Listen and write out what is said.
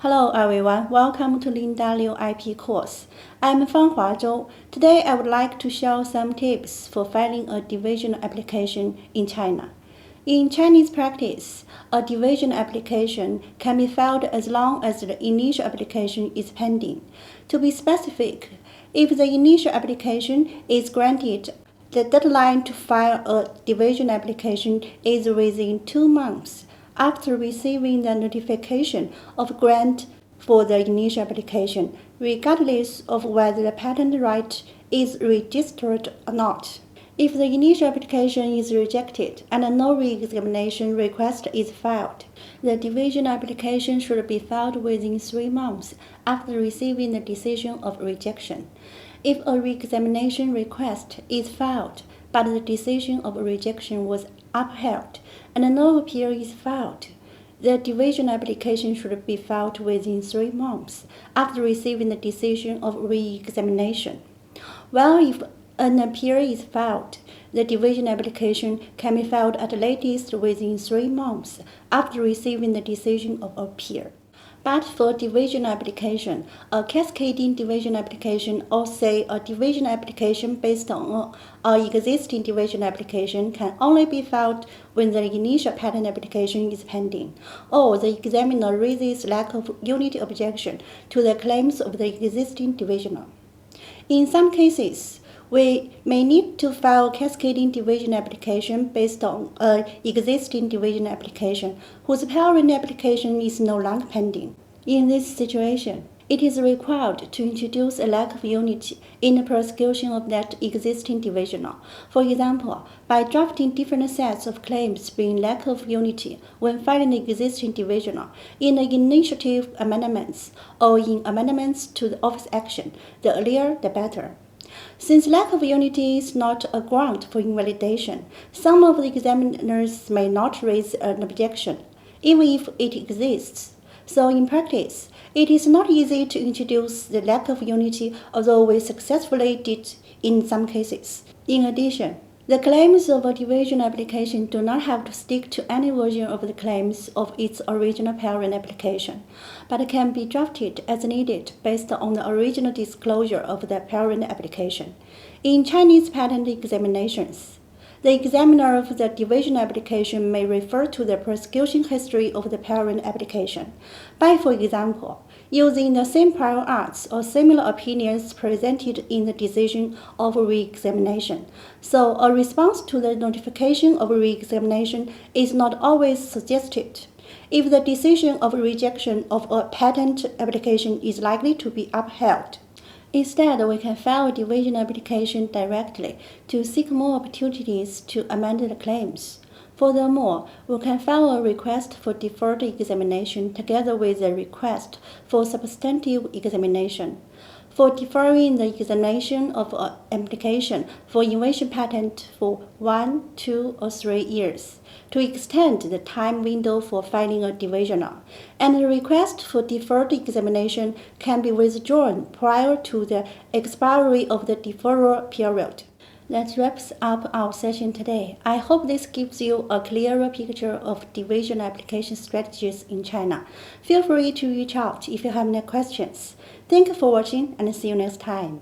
Hello everyone, welcome to Linda Liu IP course. I'm Fanghua Zhou. Today I would like to share some tips for filing a divisional application in China. In Chinese practice, a divisional application can be filed as long as the initial application is pending. To be specific, if the initial application is granted, the deadline to file a divisional application is within 2 months after receiving the notification of grant for the initial application, regardless of whether the patent right is registered or not. If the initial application is rejected and no re-examination request is filed, the divisional application should be filed within 3 months after receiving the decision of rejection. If a re-examination request is filed, but the decision of rejection was upheld and no appeal is filed, the divisional application should be filed within 3 months after receiving the decision of re-examination. While if an appeal is filed, the division application can be filed at latest within 3 months after receiving the decision of appeal. But for division application, a cascading division application, or say a division application based on an existing division application, can only be filed when the initial patent application is pending, or the examiner raises lack of unity objection to the claims of the existing divisional. In some cases, we may need to file cascading division application based on an existing division application whose parent application is no longer pending. In this situation, it is required to introduce a lack of unity in the prosecution of that existing divisional. For example, by drafting different sets of claims being lack of unity when filing the existing divisional in the initiative amendments or in amendments to the office action, the earlier the better. Since lack of unity is not a ground for invalidation, some of the examiners may not raise an objection, even if it exists. So in practice, it is not easy to introduce the lack of unity, although we successfully did in some cases. In addition, the claims of a division application do not have to stick to any version of the claims of its original parent application, but can be drafted as needed based on the original disclosure of the parent application. In Chinese patent examinations, the examiner of the division application may refer to the prosecution history of the parent application by, for example, using the same prior arts or similar opinions presented in the decision of re-examination. So a response to the notification of re-examination is not always suggested if the decision of rejection of a patent application is likely to be upheld. Instead, we can file a division application directly to seek more opportunities to amend the claims. Furthermore, we can file a request for deferred examination together with a request for substantive examination. For deferring the examination of an application for invention patent for 1, 2, or 3 years, to extend the time window for filing a divisional, and the request for deferred examination can be withdrawn prior to the expiry of the deferral period. That wraps up our session today. I hope this gives you a clearer picture of division application strategies in China. Feel free to reach out if you have any questions. Thank you for watching and see you next time.